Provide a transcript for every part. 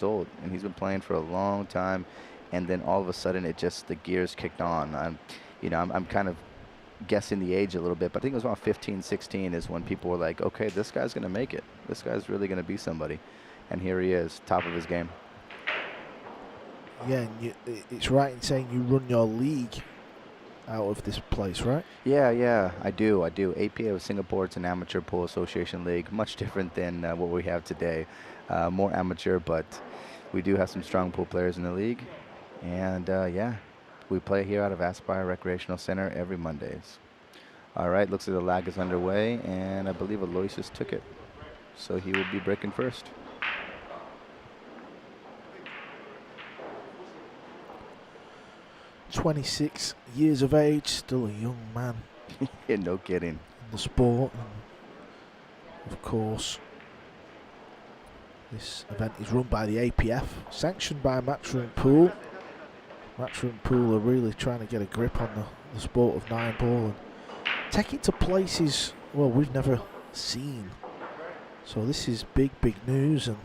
old, and he's been playing for a long time. And then all of a sudden, the gears kicked on. I'm kind of guessing the age a little bit, but I think it was around 15, 16 is when people were like, okay, this guy's going to make it. This guy's really going to be somebody. And here he is, top of his game. Yeah, and it's right in saying you run your league out of this place, right? Yeah, I do. APA of Singapore, it's an amateur pool association league, much different than what we have today. More amateur, but we do have some strong pool players in the league. And yeah, we play here out of Aspire Recreational Center every Mondays. All right, looks like the lag is underway, and I believe Aloysius took it. So he will be breaking first. 26 years of age, still a young man. Yeah, no kidding. In the sport. And of course, this event is run by the APF, sanctioned by Matchroom Pool. Matchroom Pool are really trying to get a grip on the sport of 9-ball and take it to places, well, we've never seen. So this is big news and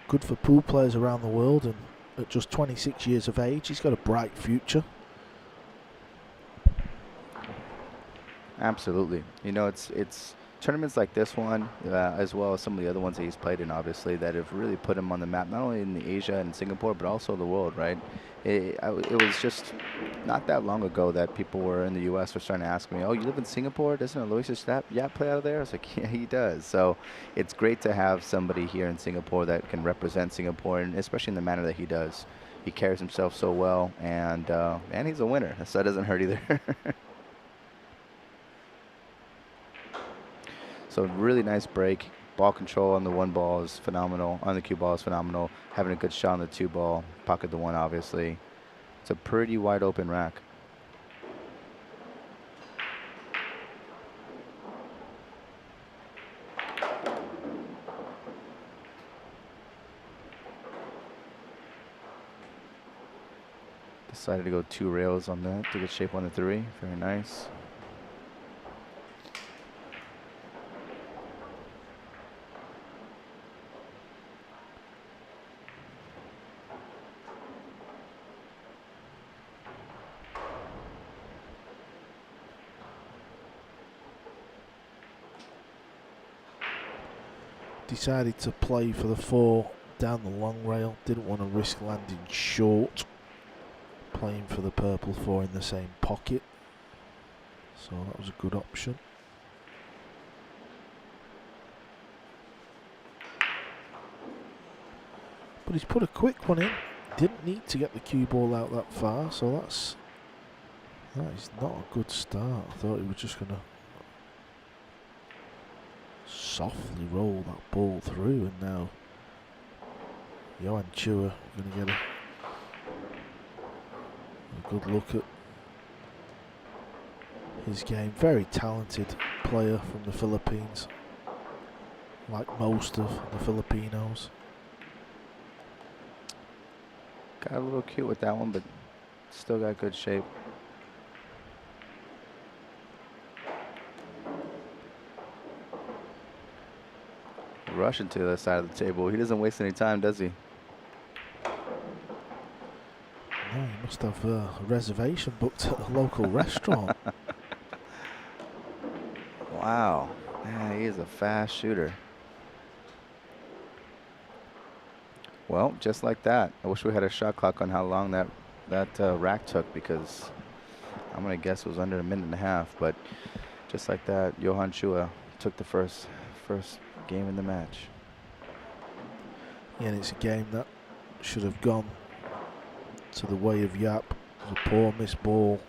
good for pool players around the world. And at just 26 years of age, he's got a bright future. Absolutely. You know, it's tournaments like this one, as well as some of the other ones that he's played in, obviously, that have really put him on the map, not only in the Asia and Singapore, but also the world, right? It was just not that long ago that people were in the U.S. were starting to ask me, oh, you live in Singapore? Doesn't Aloysius Yapp play out of there? I was like, yeah, he does. So it's great to have somebody here in Singapore that can represent Singapore, and especially in the manner that he does. He carries himself so well, and he's a winner, so that doesn't hurt either. So really nice break. Ball control on the 1 ball is phenomenal. On the cue ball is phenomenal. Having a good shot on the 2 ball. Pocket the 1, obviously. It's a pretty wide open rack. Decided to go 2 rails on that to get shape on the 3. Very nice. Decided to play for the 4 down the long rail. Didn't want to risk landing short. Playing for the purple 4 in the same pocket. So that was a good option. But he's put a quick one in. Didn't need to get the cue ball out that far. So that is not a good start. I thought he was just going to softly roll that ball through, and now Johann Chua going to get a good look at his game. Very talented player from the Philippines, like most of the Filipinos. Got a little cute with that one, but still got good shape. Rushing to the other side of the table. He doesn't waste any time, does he? No, he must have a reservation booked at a local restaurant. Wow. Yeah, he is a fast shooter. Well, just like that. I wish we had a shot clock on how long that rack took, because I'm going to guess it was under a minute and a half. But just like that, Johann Chua took the first game in the match. Yeah, and it's a game that should have gone to the way of Yapp. It was a poor missed ball.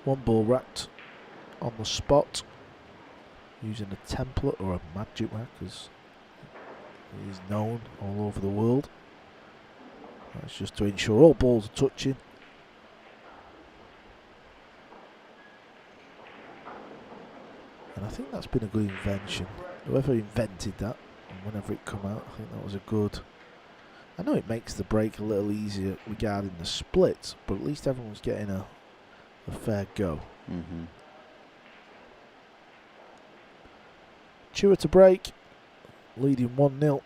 One ball racked on the spot using a template or a magic rack, as it is known all over the world. That's just to ensure all balls are touching. And I think that's been a good invention. Whoever invented that, and whenever it come out, I think that was a good... I know it makes the break a little easier regarding the splits, but at least everyone's getting a fair go. Mm-hmm. Chua to break, leading 1-0.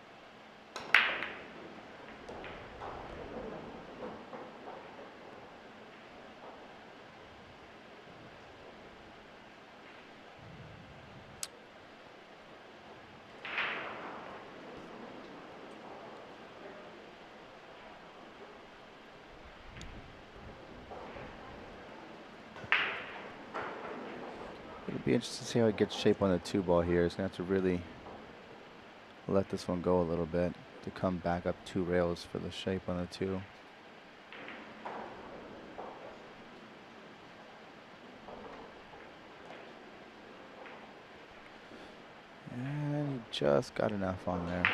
It'll be interesting to see how it gets shape on the 2 ball here. It's going to have to really let this one go a little bit to come back up 2 rails for the shape on the 2. And he just got enough on there.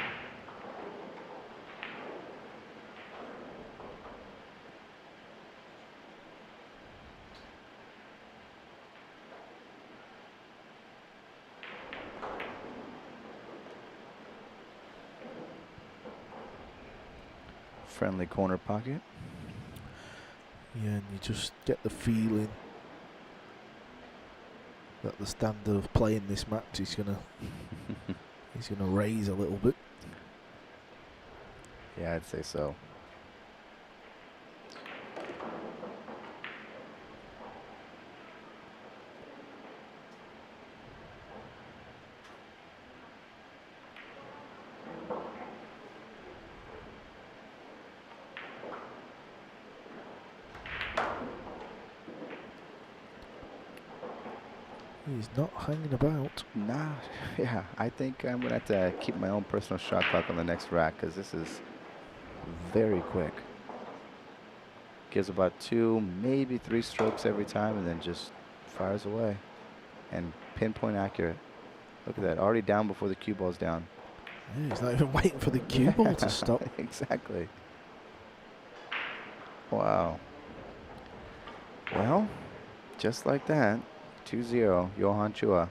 Friendly corner pocket. Yeah, and you just get the feeling that the standard of play in this match is gonna raise a little bit. Yeah, I'd say so. He's not hanging about. Nah, yeah, I think I'm going to have to keep my own personal shot clock on the next rack because this is very quick. Gives about 2, maybe 3 strokes every time and then just fires away. And pinpoint accurate. Look at that, already down before the cue ball's down. Yeah, he's not even waiting for the cue ball to stop. Exactly. Wow. Well, just like that, 2-0, Johann Chua.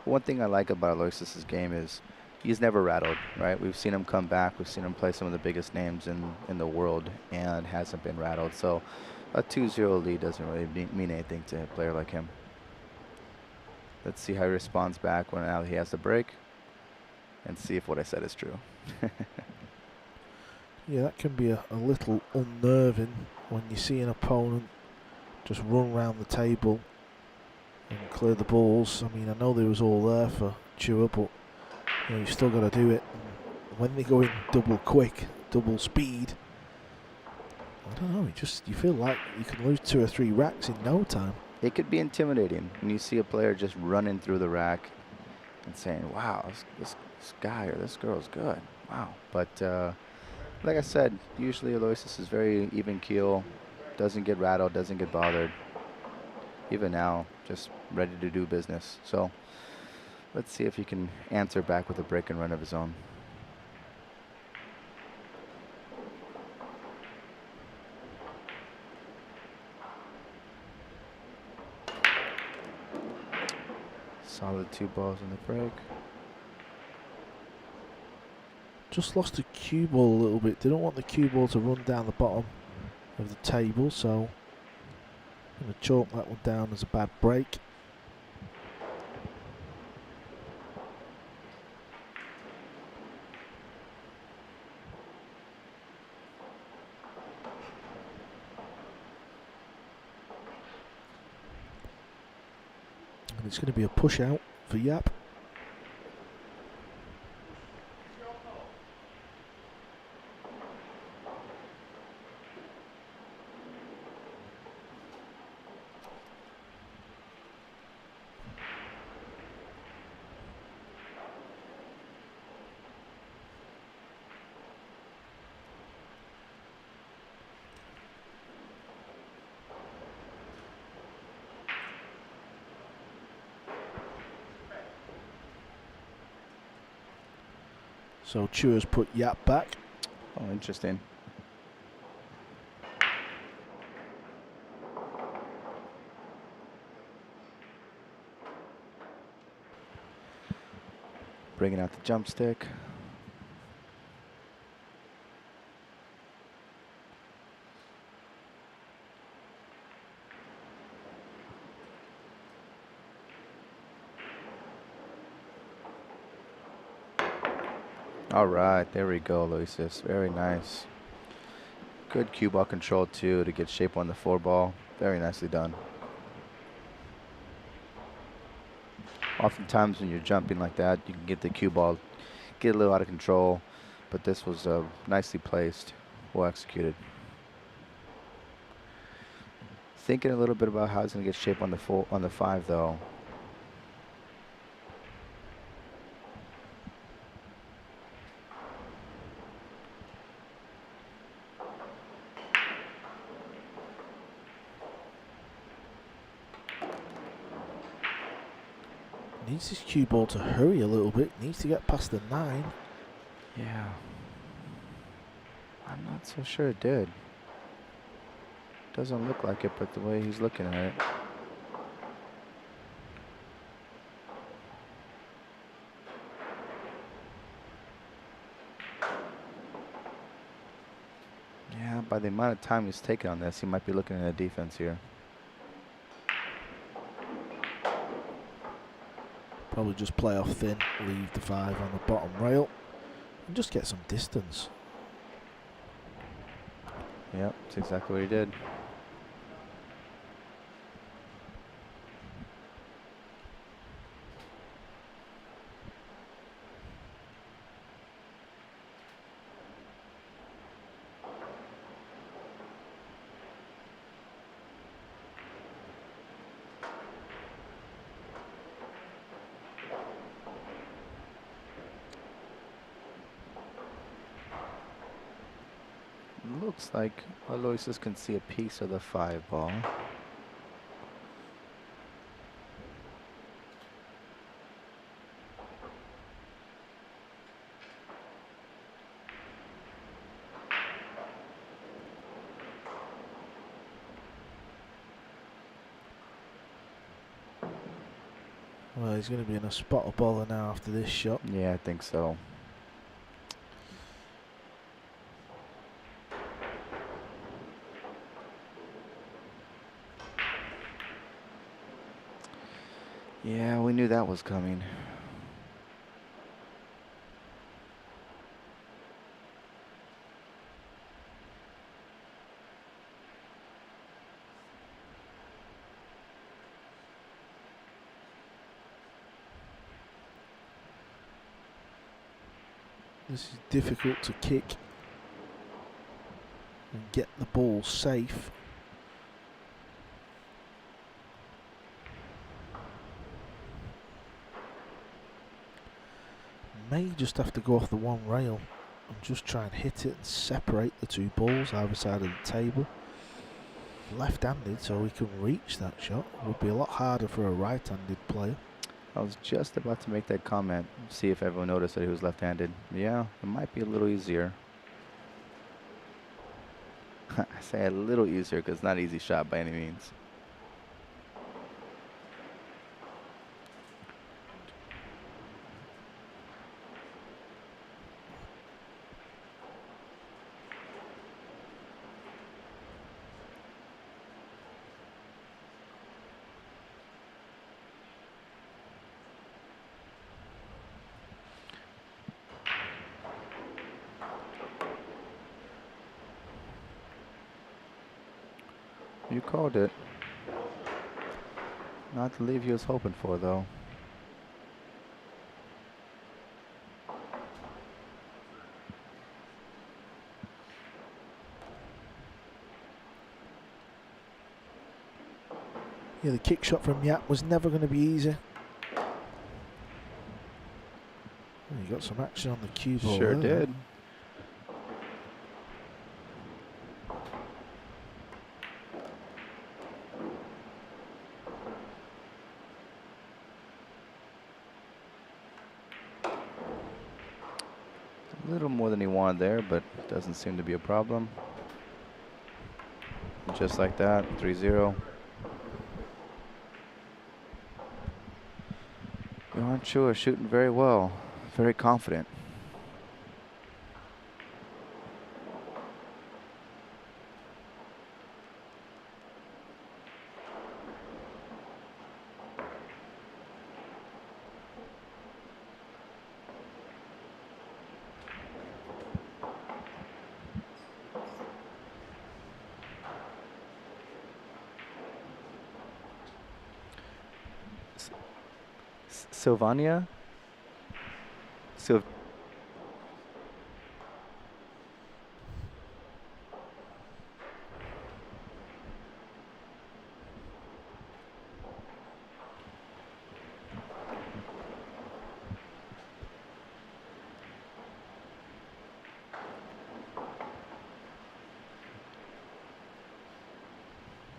One thing I like about Aloysius' game is he's never rattled, right? We've seen him come back. We've seen him play some of the biggest names in the world and hasn't been rattled. So a 2-0 lead doesn't really mean anything to a player like him. Let's see how he responds back when now he has to break and see if what I said is true. Yeah, that can be a little unnerving when you see an opponent just run round the table and clear the balls. I mean, I know they was all there for Chua, but you know, you've still got to do it. And when they go in double quick, double speed, I don't know, you feel like you can lose 2 or 3 racks in no time. It could be intimidating when you see a player just running through the rack and saying, wow, this guy or this girl is good. Wow. But like I said, usually Aloysius is very even keel, doesn't get rattled, doesn't get bothered. Even now, just ready to do business. So let's see if he can answer back with a break and run of his own. Solid 2 balls in the break. Just lost the cue ball a little bit. They don't want the cue ball to run down the bottom of the table, so I'm going to chalk that one down as a bad break. And it's going to be a push out for Yapp. So Chua's put Yapp back. Oh, interesting. Bringing out the jump stick. All right, there we go, Aloysius. Very nice. Good cue ball control too to get shape on the 4 ball. Very nicely done. Oftentimes when you're jumping like that, you can get the cue ball, get a little out of control, but this was nicely placed, well executed. Thinking a little bit about how it's going to get shape on the 5 though. Needs his cue ball to hurry a little bit. Needs to get past the 9. Yeah. I'm not so sure it did. Doesn't look like it, but the way he's looking at it. Yeah, by the amount of time he's taken on this, he might be looking at a defense here. Probably just play off thin, leave the 5 on the bottom rail, and just get some distance. Yep, that's exactly what he did. Looks like Aloysius can see a piece of the 5 ball. Well, he's going to be in a spot of bowler now after this shot. Yeah, I think so. Yeah, we knew that was coming. This is difficult to kick and get the ball safe. May just have to go off the 1 rail and just try and hit it and separate the 2 balls either side of the table. Left-handed, so he can reach that shot. It would be a lot harder for a right-handed player. I was just about to make that comment, see if everyone noticed that he was left-handed. Yeah, it might be a little easier. I say a little easier because it's not an easy shot by any means. You called it. Not the leave he was hoping for, though. Yeah, the kick shot from Yapp was never going to be easy. Well, you got some action on the cue ball. Sure there. did. A little more than he wanted there, but doesn't seem to be a problem. Just like that, 3-0. Johann Chua shooting very well, very confident. Sylvania? Sil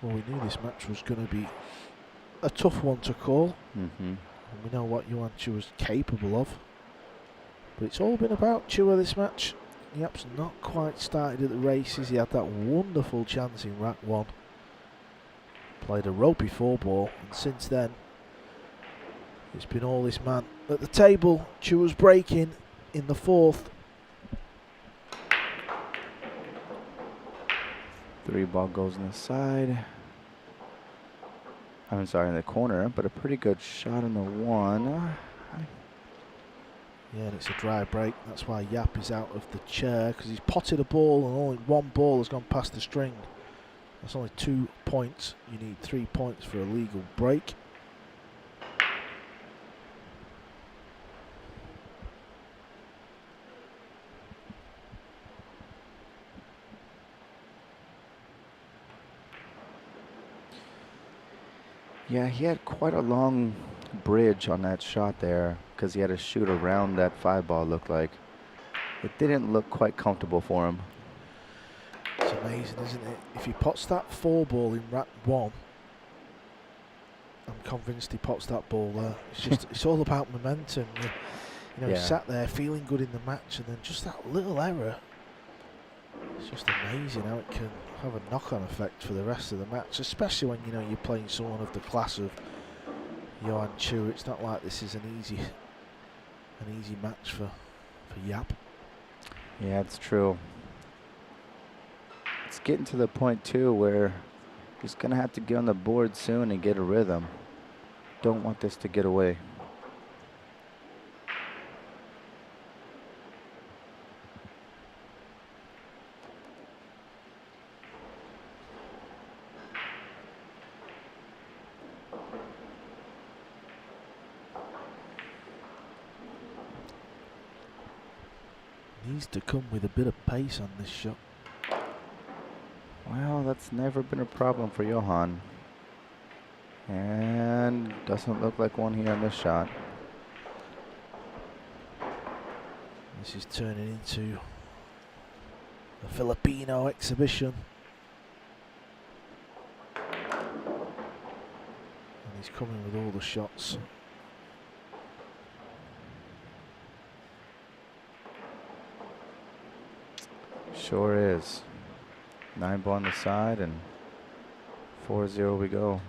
Well, we knew this match was going to be a tough one to call. Mm-hmm. And we know what Johann Chua was capable of. But it's all been about Chua this match. Yapp's not quite started at the races. He had that wonderful chance in rack 1. Played a ropey 4-ball, and since then it's been all this man at the table. Chua's breaking in the 4th. 3 ball goes in the side. I'm sorry, in the corner, but a pretty good shot on the 1. Yeah, and it's a dry break. That's why Yapp is out of the chair, because he's potted a ball and only 1 ball has gone past the string. That's only 2 points. You need 3 points for a legal break. Yeah, he had quite a long bridge on that shot there because he had to shoot around that 5 ball, looked like. It didn't look quite comfortable for him. It's amazing, isn't it? If he pots that 4 ball in rack 1, I'm convinced he pots that ball there. It's just, it's all about momentum. You know, Yeah. he sat there feeling good in the match, and then just that little error. It's just amazing how it can have a knock-on effect for the rest of the match, especially when, you know, you're playing someone of the class of Johann Chua. It's not like this is an easy match for Yapp. Yeah, it's true. It's getting to the point, too, where he's going to have to get on the board soon and get a rhythm. Don't want this to get away. Needs to come with a bit of pace on this shot. Well, that's never been a problem for Johann. And doesn't look like one here on this shot. This is turning into a Filipino exhibition. And he's coming with all the shots. Sure is. 9 ball on the side and 4-0 we go.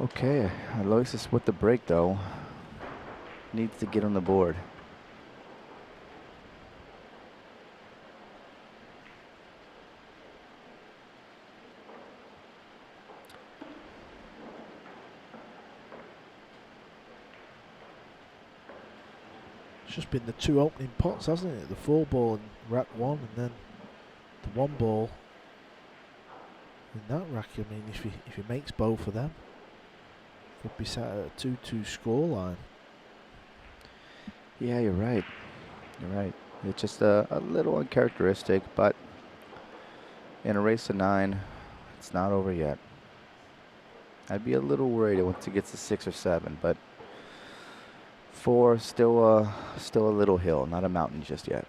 Okay, Aloysius with the break though. Needs to get on the board. It's just been the 2 opening pots, hasn't it? The 4 ball in rack 1 and then the 1 ball in that rack. I mean, if he makes both of them, could be sat at a 2-2 scoreline. Yeah, you're right. You're right. It's just a little uncharacteristic, but in a race of 9, it's not over yet. I'd be a little worried once it gets to 6 or 7, but 4 still a little hill, not a mountain just yet.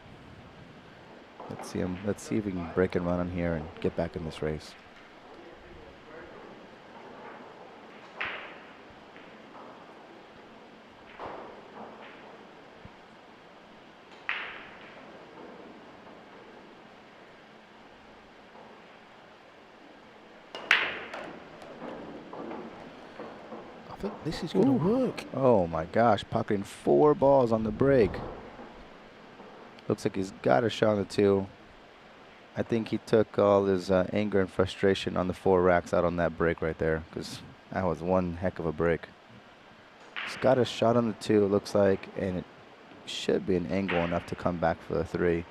Let's see him. Let's see if we can break and run on here and get back in this race. I think this is going to work. Oh my gosh, pocketing 4 balls on the break. Looks like he's got a shot on the 2. I think he took all his anger and frustration on the 4 racks out on that break right there, because that was one heck of a break. He's got a shot on the 2, it looks like, and it should be an angle enough to come back for the 3.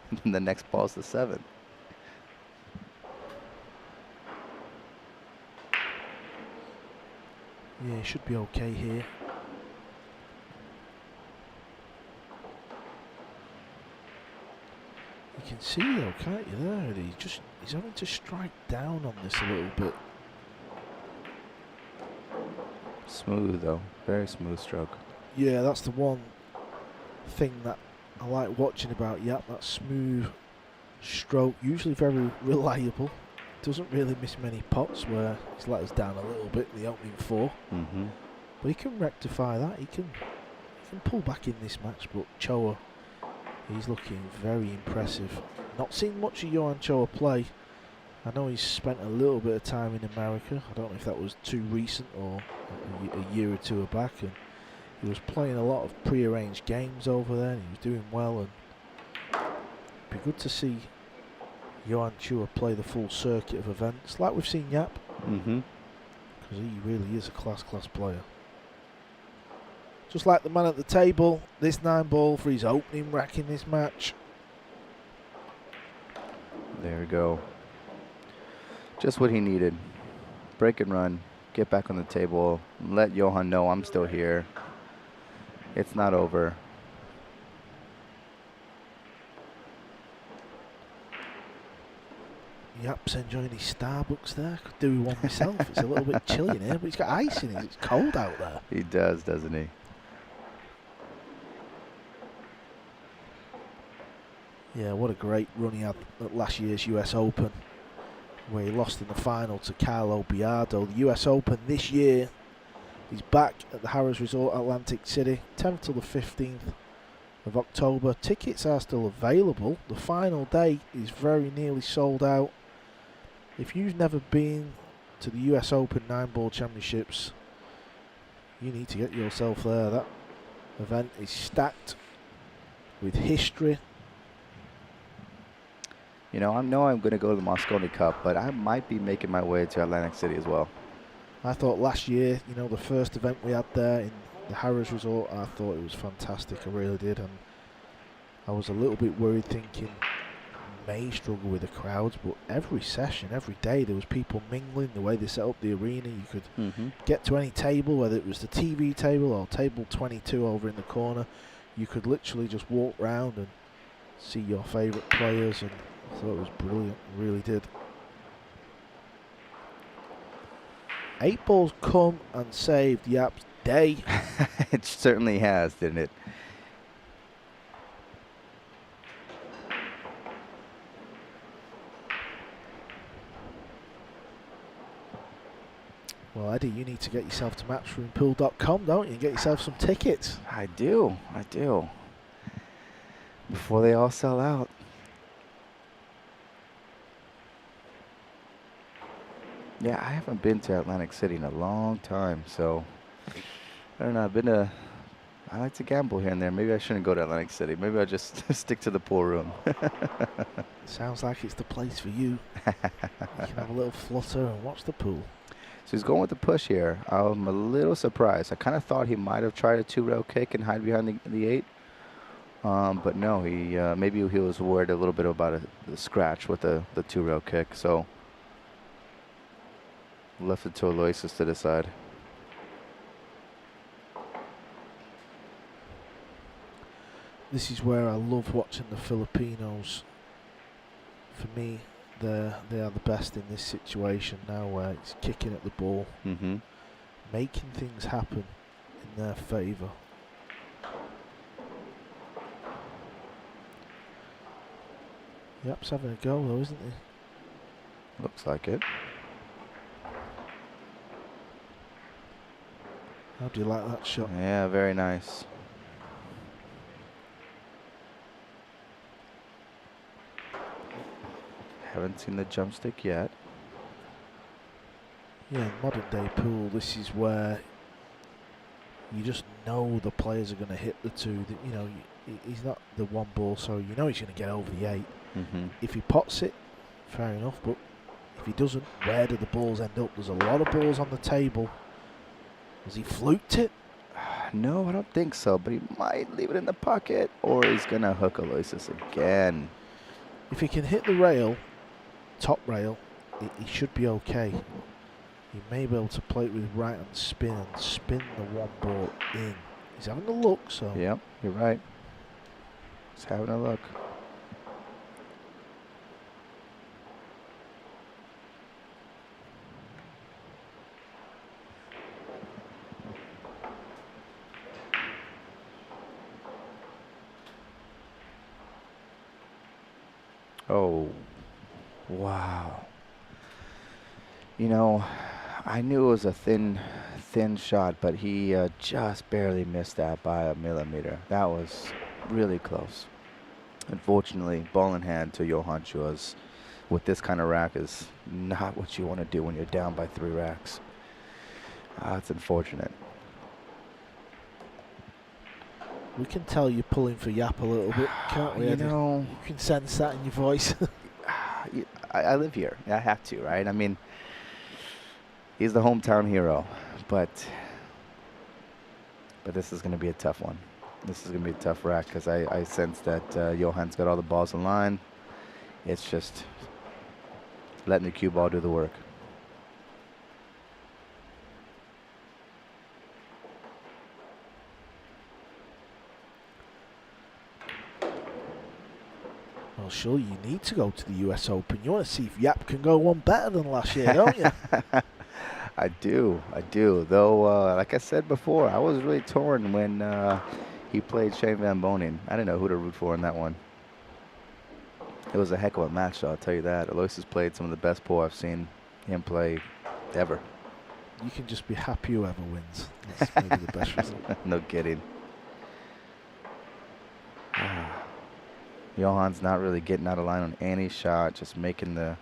And then the next ball's the 7. Yeah, he should be okay here. You can see though, can't you, there? He's having to strike down on this a little bit. Smooth though, very smooth stroke. Yeah, that's the one thing that I like watching about Yapp, that smooth stroke, usually very reliable. Doesn't really miss many pots where he's let us down a little bit in the opening 4. But he can rectify that. He can pull back in this match. But Chua, he's looking very impressive. Not seen much of Johann Chua play. I know he's spent a little bit of time in America. I don't know if that was too recent or a year or two back. And he was playing a lot of pre-arranged games over there, and he was doing well. And it'd be good to see Johann Chua play the full circuit of events, like we've seen Yapp. Because he really is a class player. Just like the man at the table, this 9-ball for his opening rack in this match. There we go. Just what he needed. Break and run. Get back on the table. Let Johann know I'm still here. It's not over. Yapp's enjoying his Starbucks there. Could do one myself. It's a little bit chilly in here, but he's got ice in it. It's cold out there. He does, doesn't he? Yeah, what a great run he had at last year's US Open, where he lost in the final to Carlo Biardo. The US Open this year, he's back at the Harrah's Resort, Atlantic City, 10th till the 15th of October. Tickets are still available. The final day is very nearly sold out. If you've never been to the US Open 9-ball championships, you need to get yourself there. That event is stacked with history. You know, I know I'm going to go to the Moscone Cup, but I might be making my way to Atlantic City as well. I thought last year, you know, the first event we had there in the Harrah's Resort, I thought it was fantastic. I really did. And I was a little bit worried, thinking may struggle with the crowds, but every session, every day, there was people mingling. The way they set up the arena, you could get to any table, whether it was the TV table or table 22 over in the corner. You could literally just walk round and see your favourite players, and I thought it was brilliant, really did. 8 balls come and saved Yapp's day. It certainly has, didn't it? Well, Eddie, you need to get yourself to matchroompool.com, don't you, and get yourself some tickets. I do. Before they all sell out. Yeah, I haven't been to Atlantic City in a long time, so I don't know. I like to gamble here and there. Maybe I shouldn't go to Atlantic City. Maybe I'll just stick to the pool room. Sounds like it's the place for you. You can have a little flutter and watch the pool. So he's going with the push here. I'm a little surprised. I kind of thought he might have tried a 2-rail kick and hide behind the 8. But no, maybe he was worried a little bit about the scratch with the 2-rail kick. So left it to Aloysius to decide. This is where I love watching the Filipinos. For me, they are the best in this situation now, where it's kicking at the ball, making things happen in their favour. Yapp's having a go though, isn't he? Looks like it. How do you like that shot? Yeah, very nice. Haven't seen the jump stick yet. Yeah, in modern day pool, this is where you just know the players are going to hit the 2. You know, he's not the 1 ball, so you know he's going to get over the 8. If he pots it, fair enough, but if he doesn't, where do the balls end up? There's a lot of balls on the table. Has he fluked it? No, I don't think so, but he might leave it in the pocket, or he's going to hook Aloysius again. If he can hit the rail, top rail, he should be okay. He may be able to play it with right hand spin and spin the one ball in. He's having a look, so. Yep, you're right. He's having a look. Oh, wow. You know, I knew it was a thin shot, but he just barely missed that by a millimeter. That was really close. Unfortunately, ball in hand to Johann Chua's with this kind of rack is not what you want to do when you're down by 3 racks. It's unfortunate. We can tell you're pulling for Yapp a little bit, can't we? You know, you can sense that in your voice. I live here. I have to, right? I mean, he's the hometown hero, but this is going to be a tough one. This is going to be a tough rack because I sense that Johann's got all the balls in line. It's just letting the cue ball do the work. Well, sure, you need to go to the US Open. You want to see if Yapp can go one better than last year, don't you? I do. Though, like I said before, I was really torn when he played Shane Van Boening. I didn't know who to root for in that one. It was a heck of a match, though, I'll tell you that. Aloysius played some of the best pool I've seen him play ever. You can just be happy whoever wins. That's maybe the best result. No kidding. Johann's not really getting out of line on any shot, just letting the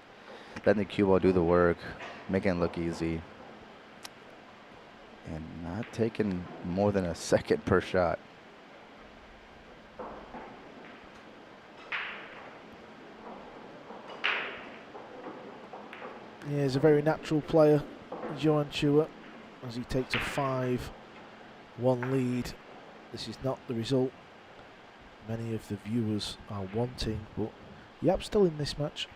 cue ball do the work, making it look easy, and not taking more than a second per shot. Yeah, he's a very natural player, Johann Chua, as he takes a 5-1 lead. This is not the result many of the viewers are wanting, but Yapp's still in this match.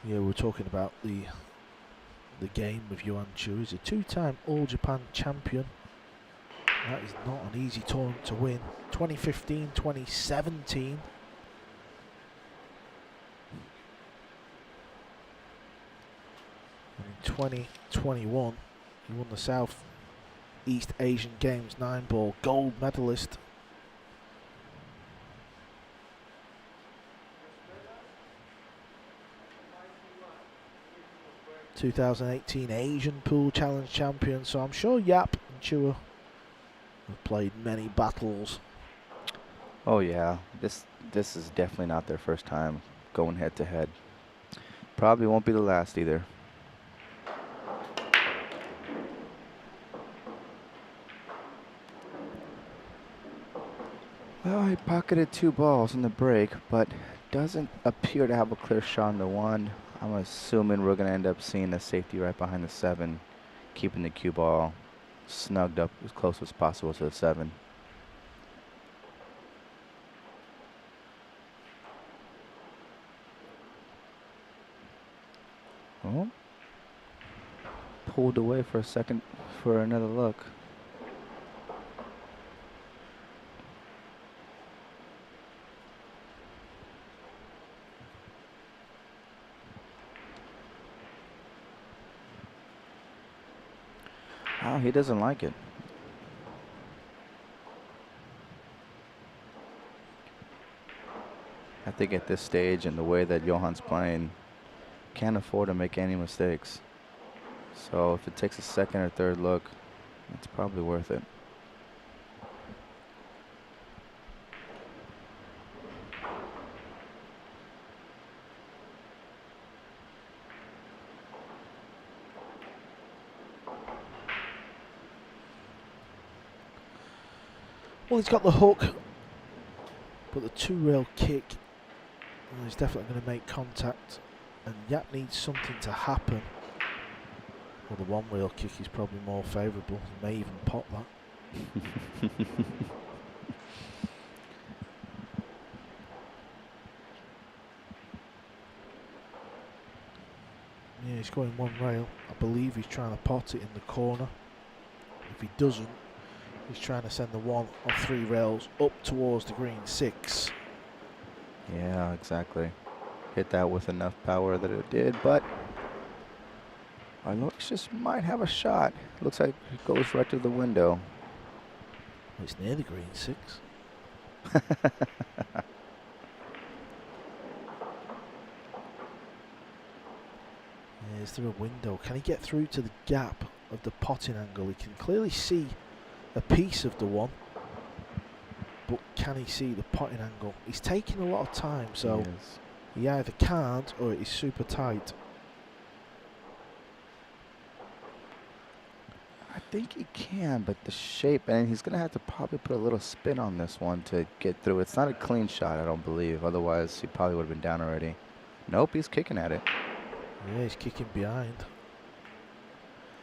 Yeah, we're talking about the game with Johann Chua. He's a 2-time All Japan champion. That is not an easy tournament to win. 2015, 2017. And in 2021, he won the South East Asian Games 9-ball gold medalist. '18 Asian Pool Challenge champion, so I'm sure Yapp and Chua have played many battles. Oh yeah, this is definitely not their first time going head to head. Probably won't be the last either. Well, he pocketed 2 balls in the break, but doesn't appear to have a clear shot on the 1. I'm assuming we're going to end up seeing a safety right behind the 7, keeping the cue ball snugged up as close as possible to the 7. Oh. Pulled away for a second for another look. Oh, he doesn't like it. I think at this stage and the way that Johann's playing, can't afford to make any mistakes. So if it takes a second or third look, it's probably worth it. Well, he's got the hook, but the 2-rail kick Well, he's definitely going to make contact, and Yapp needs something to happen. Well, the one-wheel kick is probably more favourable. He may even pop that. Yeah, he's going one rail. I believe he's trying to pot it in the corner. If he doesn't, he's trying to send the 1 or 3 rails up towards the green 6. Yeah, exactly. Hit that with enough power that it did, but Aloysius might have a shot. Looks like it goes right to the window. Well, it's near the green 6. Yeah, is there a window? Can he get through to the gap of the potting angle? He can clearly see a piece of the 1, but can he see the potting angle? He's taking a lot of time, so he either can't or it is super tight. I think he can, but the shape, and he's going to have to probably put a little spin on this one to get through. It's not a clean shot, I don't believe. Otherwise, he probably would have been down already. Nope, he's kicking at it. Yeah, he's kicking behind.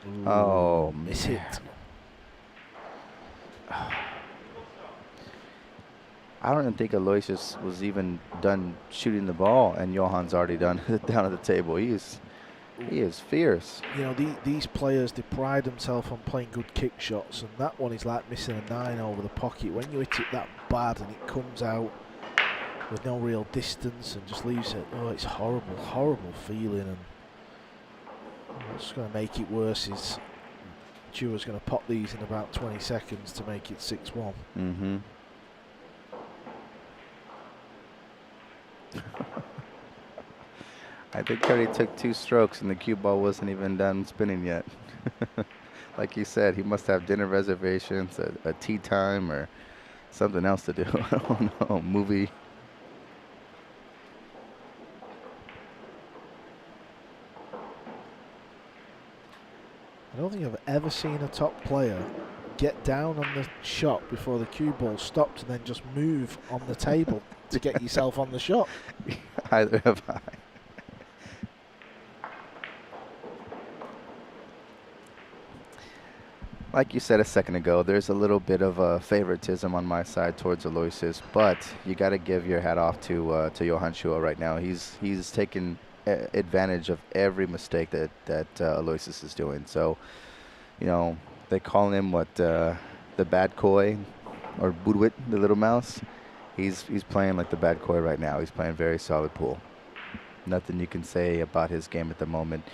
Ooh, oh, miss man. it. I don't even think Aloysius was even done shooting the ball, and Johann's already done down at the table. He is fierce. You know, these players, they pride themselves on playing good kick shots, and that one is like missing a 9 over the pocket. When you hit it that bad and it comes out with no real distance and just leaves it, oh, it's horrible, horrible feeling. And what's going to make it worse is Chua's going to pop these in about 20 seconds to make it 6-1. Mm-hmm. I think he already took 2 strokes and the cue ball wasn't even done spinning yet. Like you said, he must have dinner reservations, a tea time, or something else to do. I don't know, movie. I don't think I've ever seen a top player get down on the shot before the cue ball stopped and then just move on the table to get yourself on the shot. Either have I. Like you said a second ago, there's a little bit of a favoritism on my side towards Aloysius, but you got to give your hat off to Johann Chua right now. He's taken advantage of every mistake that Aloysius is doing. So, you know, they call him the bad koi, or Budwit, the little mouse. He's playing like the bad koi right now. He's playing very solid pool. Nothing you can say about his game at the moment,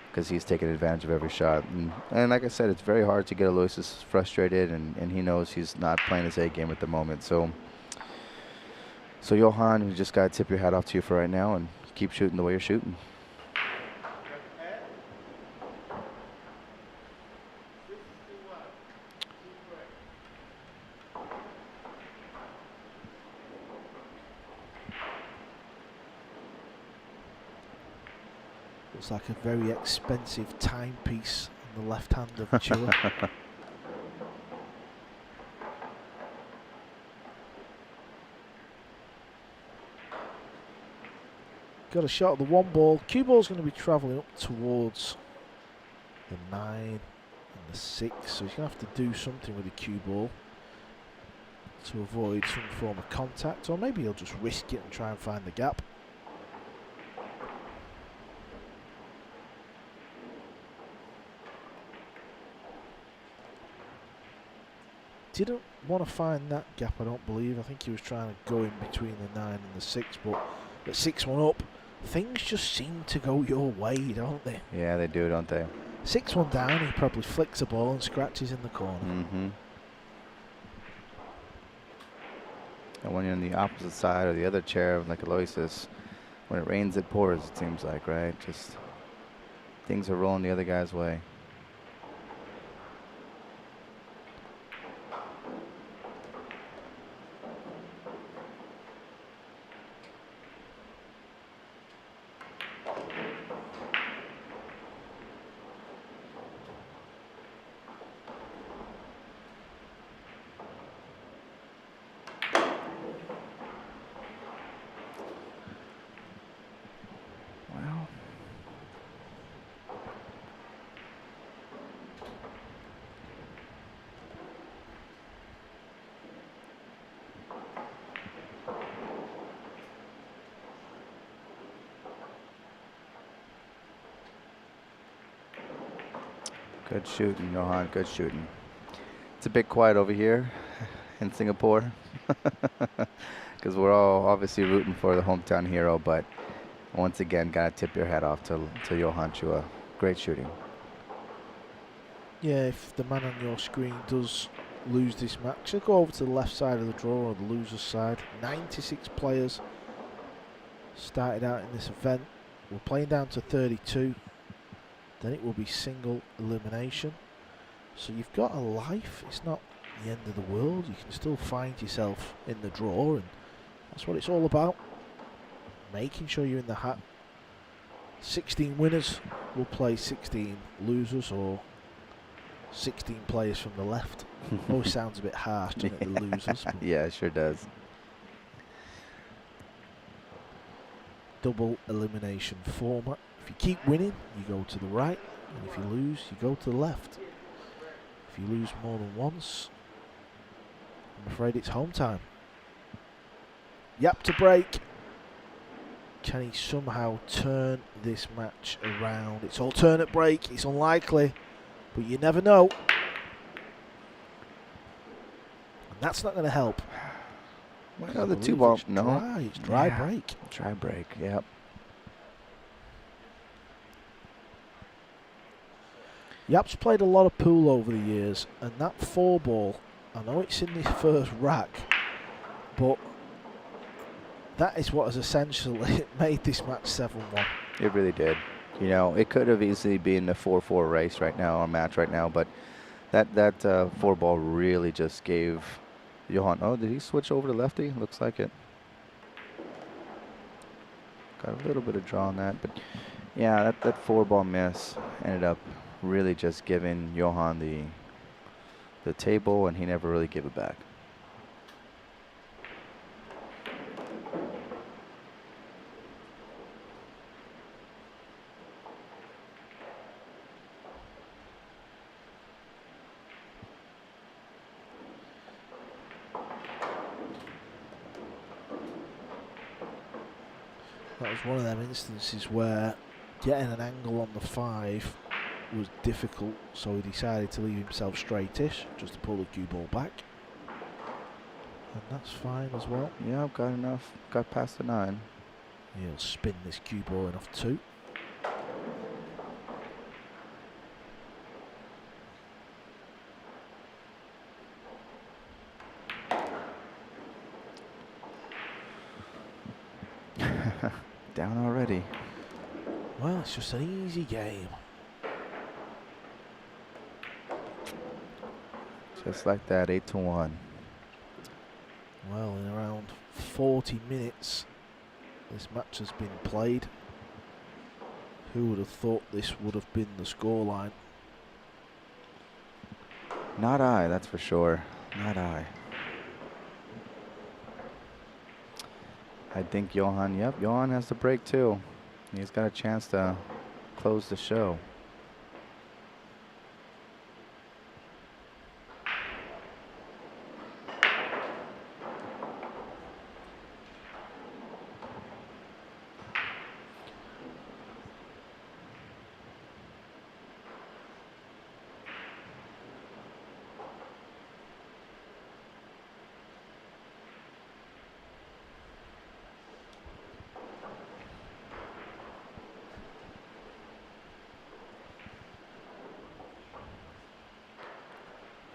because he's taking advantage of every shot. And like I said, it's very hard to get Aloysius frustrated, and he knows he's not playing his A game at the moment. So Johann, you just got to tip your hat off to you for right now and keep shooting the way you're shooting. Looks like a very expensive timepiece on the left hand of Chua. Got a shot at the 1 ball. Cue ball's going to be travelling up towards the 9 and the 6, so he's going to have to do something with the cue ball to avoid some form of contact, or maybe he'll just risk it and try and find the gap. Didn't want to find that gap, I don't believe. I think he was trying to go in between the 9 and the 6, but at 6-1 up, things just seem to go your way, don't they? Yeah, they do, don't they? 6-1 down, he probably flicks a ball and scratches in the corner. Mm-hmm. And when you're on the opposite side or the other chair, like Aloysius, when it rains, it pours, it seems like, right? Just things are rolling the other guy's way. Good shooting, Johann. Good shooting. It's a bit quiet over here in Singapore because we're all obviously rooting for the hometown hero. But once again, gotta tip your hat off to Johann Chua. Great shooting. Yeah, if the man on your screen does lose this match, he'll go over to the left side of the draw or the loser's side. 96 players started out in this event. We're playing down to 32. Then it will be single elimination. So you've got a life. It's not the end of the world. You can still find yourself in the draw, and that's what it's all about. Making sure you're in the hat. 16 winners will play 16 losers, or 16 players from the left. Always sounds a bit harsh, doesn't it, the losers? Yeah, it sure does. Double elimination format. If you keep winning, you go to the right, and if you lose, you go to the left. If you lose more than once, I'm afraid it's home time. Yapp to break. Can he somehow turn this match around? It's alternate break. It's unlikely, but you never know. And that's not going to help. Well, the two ball, no. Dry. It's dry break. Dry break, yep. Yapp's played a lot of pool over the years, and that 4-ball, I know it's in his first rack, but that is what has essentially made this match 7-1. It really did. You know, it could have easily been a 4-4 race right now, or match right now, but that 4-ball really just gave Johann. Oh, did he switch over to lefty? Looks like it. Got a little bit of draw on that, but yeah, that 4-ball miss ended up really just giving Johann the table, and he never really gave it back. That was one of them instances where getting an angle on the 5 was difficult, so he decided to leave himself straightish, just to pull the cue ball back. And that's fine as well. Yeah, I've got enough. Got past the 9. He'll spin this cue ball in off 2. Down already. Well, it's just an easy game. Just like that, 8-1. Well, in around 40 minutes, this match has been played. Who would have thought this would have been the scoreline? Not I, that's for sure. Not I. I think Johann, yep, Johann has the break too. He's got a chance to close the show.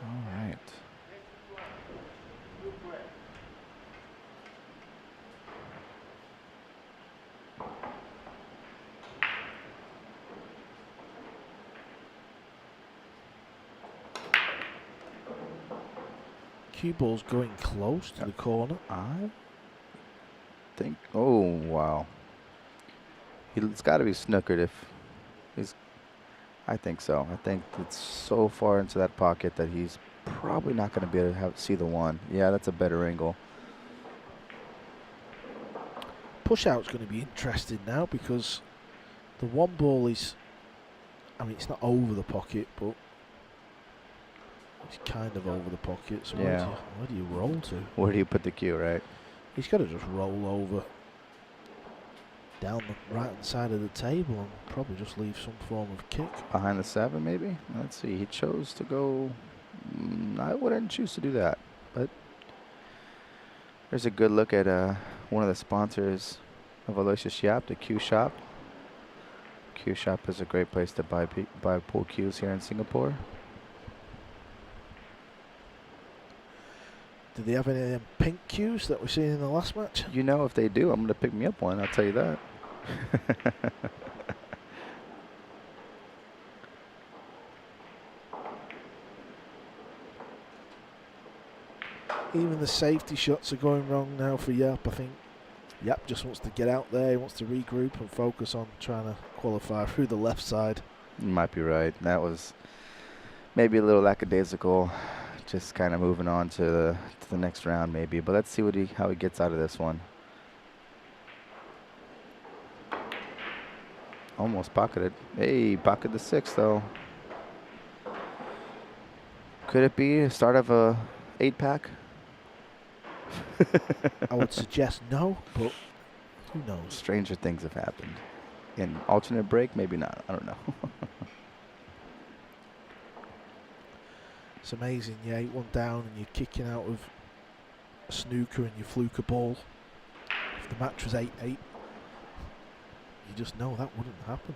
All right. Cue ball's going close to the corner. I think, oh, wow. It's got to be snookered if he's, I think so. I think it's so far into that pocket that he's probably not going to be able to see the 1. Yeah, that's a better angle. Push out's going to be interesting now, because the 1 ball is, I mean, it's not over the pocket, but it's kind of over the pocket. So Yeah. where do you roll to? Where do you put the cue, right? He's got to just roll over. down the right hand side of the table and probably just leave some form of kick. Behind the 7, maybe? Let's see. He chose to go. I wouldn't choose to do that. But there's a good look at one of the sponsors of Aloysius Yapp, the Q Shop. Q Shop is a great place to buy pool cues here in Singapore. Do they have any of them pink cues that we've seen in the last match? You know, if they do, I'm going to pick me up one. I'll tell you that. Even the safety shots are going wrong now for Yapp. I think Yapp just wants to get out there. He wants to regroup and focus on trying to qualify through the left side. You might be right. That was maybe a little lackadaisical. Just kind of moving on to the next round maybe. But let's see how he gets out of this one. Almost pocketed. Hey, pocket the 6 though. Could it be a start of a 8-pack? I would suggest no, but who knows? Stranger things have happened. In alternate break, maybe not. I don't know. It's amazing. You 8-1 down and you're kicking out of a snooker and you fluke a ball. If the match was 8-8, you just know that wouldn't happen.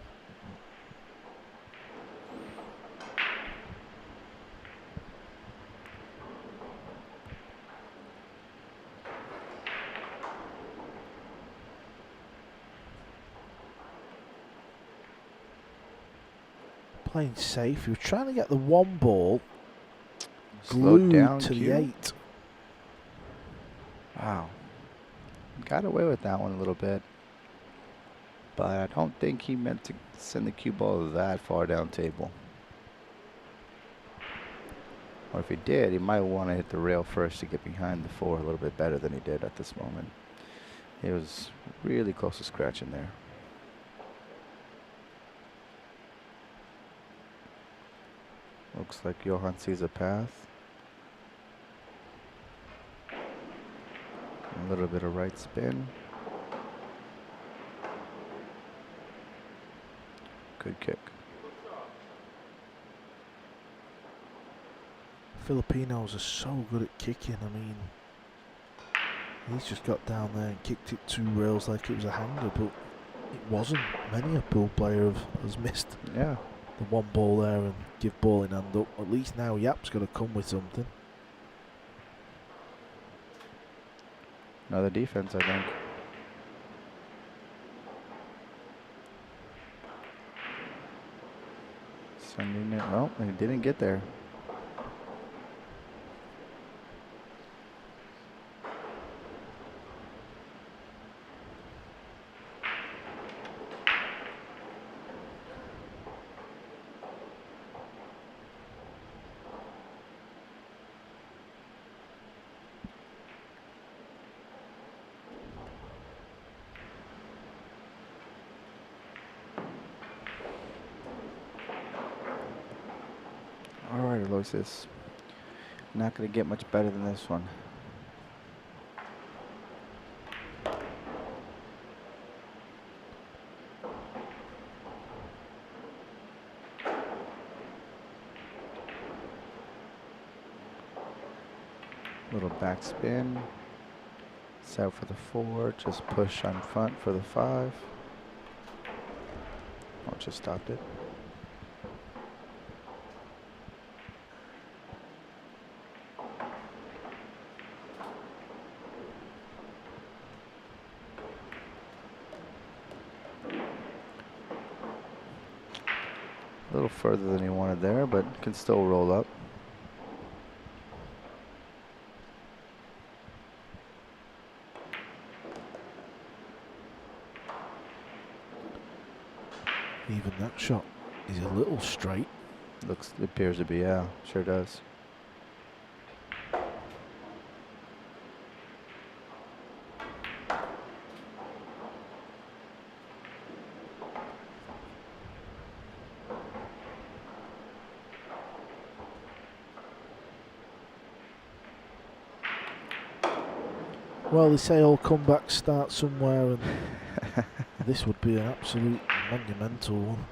Playing safe. You're trying to get the one ball Slowed glued down to cue. the 8. Wow. Got away with that one a little bit. But I don't think he meant to send the cue ball that far down table. Or if he did, he might want to hit the rail first to get behind the 4 a little bit better than he did at this moment. He was really close to scratching there. Looks like Johann sees a path. A little bit of right spin. Good kick. Filipinos are so good at kicking. I mean, he's just got down there and kicked it 2 rails like it was a hanger, but it wasn't. Many a pool player has missed Yeah. the one ball there and give ball in hand up. At least now Yapp's got to come with something. Another defense, I think. Sending it. Well, he didn't get there. All right, Aloysius. Not going to get much better than this one. Little backspin. Set for the 4. Just push on front for the 5. Oh, just stopped it. A little further than he wanted there, but can still roll up. Even that shot is a little straight. It appears to be, yeah, sure does. Well, they say all comebacks start somewhere, and This would be an absolute monumental one.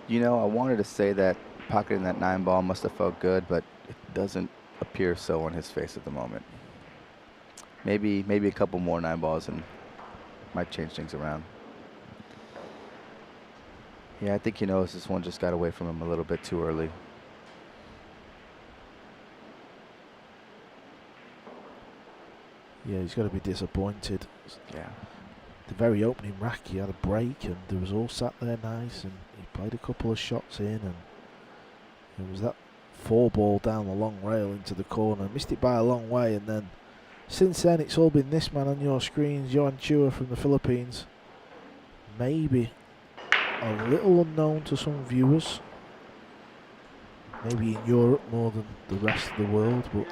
You know, I wanted to say that pocketing that 9 ball must have felt good, but it doesn't appear so on his face at the moment. Maybe a couple more 9 balls and might change things around. Yeah, I think he knows this one just got away from him a little bit too early. Yeah, he's got to be disappointed. Yeah. The very opening rack, he had a break, and there was all sat there nice, and he played a couple of shots in, and it was that 4-ball down the long rail into the corner. Missed it by a long way, and then since then it's all been this man on your screens, Johann Chua from the Philippines. Maybe a little unknown to some viewers. Maybe in Europe more than the rest of the world, but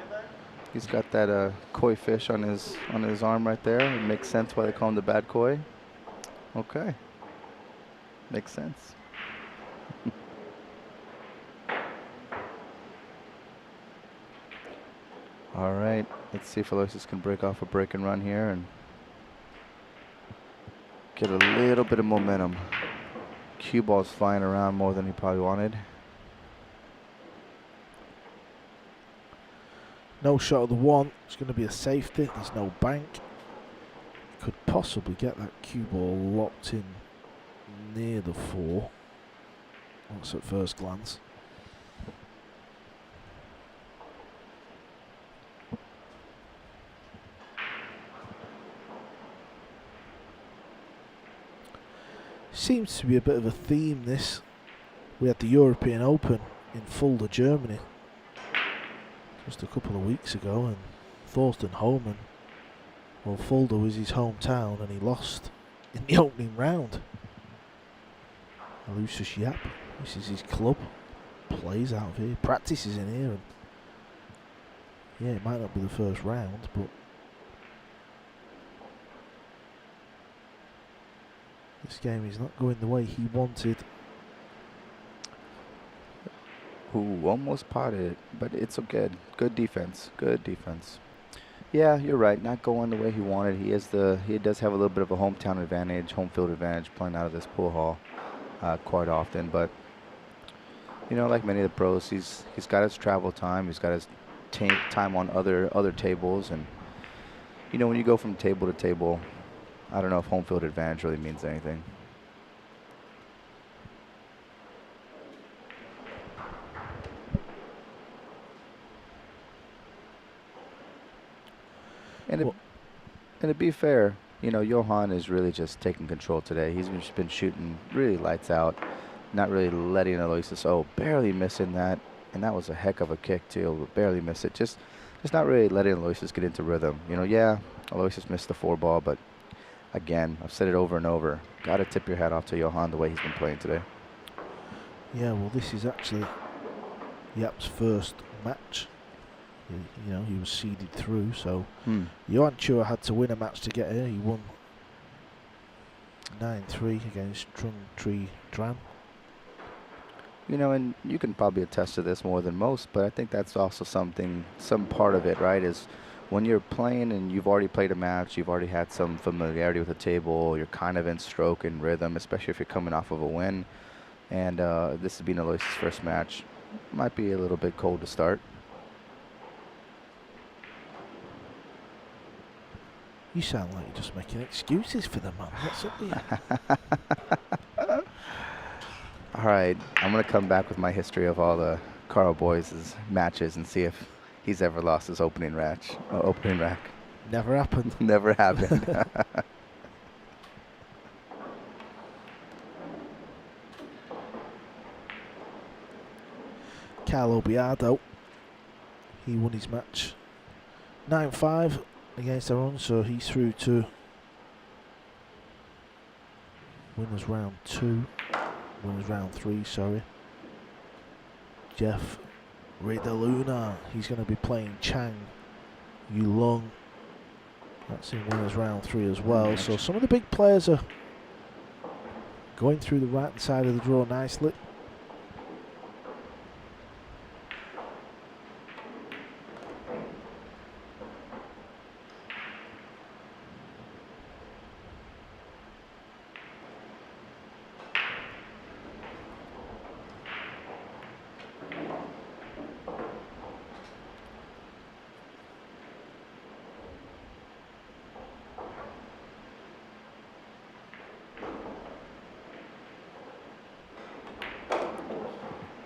he's got that koi fish on his arm right there. It makes sense why they call him the bad koi. Okay. Makes sense. All right, let's see if Aloysius can break off a break and run here and get a little bit of momentum. Cue ball's flying around more than he probably wanted. no shot of the one. It's going to be a safety. There's no bank. Could possibly get that cue ball locked in near the 4. That's at first glance. Seems to be a bit of a theme this. We had the European Open in Fulda, Germany just a couple of weeks ago, and Thorsten Hohmann, well, Fulda was his hometown and he lost in the opening round. Aloysius Yapp, this is his club, plays out of here, practices in here, and yeah, it might not be the first round, but this game is not going the way he wanted. Ooh, almost potted it, but it's okay. Good defense. Good defense. Yeah, you're right. Not going the way he wanted. He does have a little bit of a hometown advantage, home field advantage, playing out of this pool hall quite often. But you know, like many of the pros, he's got his travel time. He's got his time on other tables, and you know, when you go from table to table, I don't know if home field advantage really means anything. And to be fair, you know, Johann is really just taking control today. He's just been shooting really lights out, not really letting Aloysius, barely missing that. And that was a heck of a kick, too, but barely miss it. Just not really letting Aloysius get into rhythm. You know, yeah, Aloysius missed the 4-ball, but again, I've said it over and over. Got to tip your hat off to Johann the way he's been playing today. Yeah, well, this is actually Yapp's first match. You know, he was seeded through, so Johann Chua had to win a match to get here. He won 9-3 against Trung Tri Tran. You know, and you can probably attest to this more than most, but I think that's also some part of it, right, is when you're playing and you've already played a match, you've already had some familiarity with the table, you're kind of in stroke and rhythm, especially if you're coming off of a win. And this has been Aloysius' first match. Might be a little bit cold to start. You sound like you're just making excuses for the man. What's up with you? All right, I'm going to come back with my history of all the Carl Boys' matches and see if he's ever lost his opening rack. Never happened. Never happened. Carlo Biardo, he won his match 9-5 against Aaron, so he's through to winners round 3, sorry. Jeff Ridaluna, he's going to be playing Chang Yulong. That's in winners round 3 as well. So some of the big players are going through the right side of the draw nicely.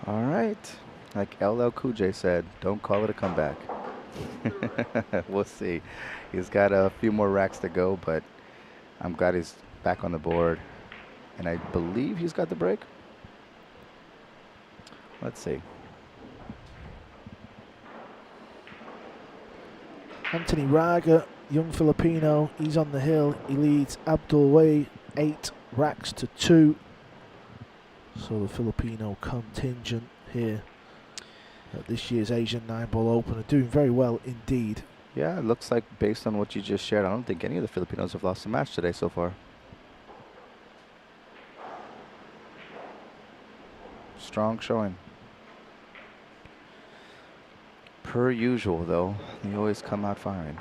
All right. Like LL Cool J said, don't call it a comeback. We'll see. He's got a few more racks to go, but I'm glad he's back on the board. And I believe he's got the break. Let's see. Anthony Raga, young Filipino, he's on the hill. He leads Abdul Way 8 racks to 2. So the Filipino contingent here at this year's Asian 9-ball Open are doing very well indeed. Yeah, it looks like based on what you just shared, I don't think any of the Filipinos have lost a match today so far. Strong showing. Per usual, though, they always come out firing.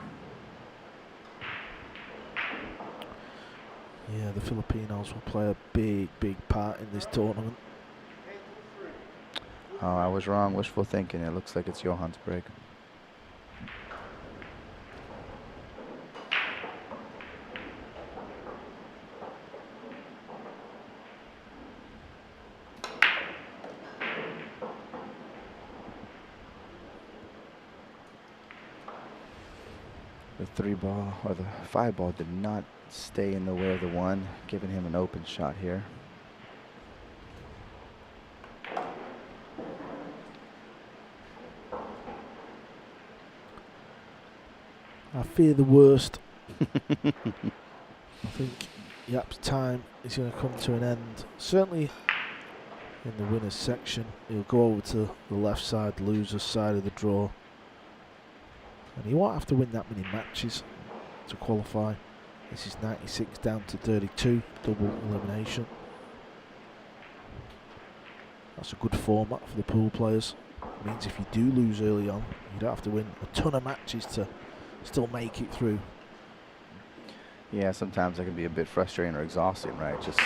Yeah, the Filipinos will play a big, big part in this tournament. Oh, I was wrong. Wishful thinking. It looks like it's Johann's break. The 3-ball or the 5-ball did not stay in the way of the 1, giving him an open shot here. I fear the worst. I think Yapp's time is going to come to an end. Certainly in the winners section, he'll go over to the left side, losers side of the draw. And he won't have to win that many matches to qualify. This is 96 down to 32, double elimination. That's a good format for the pool players. It means if you do lose early on, you don't have to win a ton of matches to still make it through. Yeah, sometimes it can be a bit frustrating or exhausting, right? Just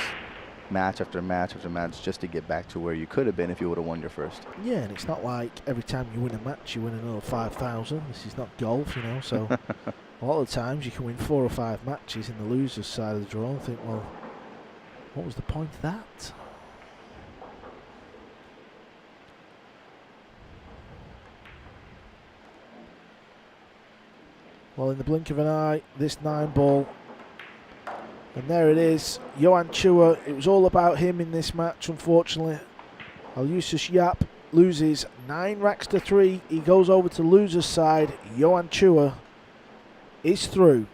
match after match after match just to get back to where you could have been if you would have won your first. Yeah, and it's not like every time you win a match, you win another 5,000. This is not golf, you know, so a lot of the times you can win 4 or 5 matches in the loser's side of the draw and think, well, what was the point of that? Well, in the blink of an eye, this 9-ball, and there it is, Johann Chua. It was all about him in this match, unfortunately. Aloysius Yapp loses 9 racks to 3. He goes over to loser's side. Johann Chua is through.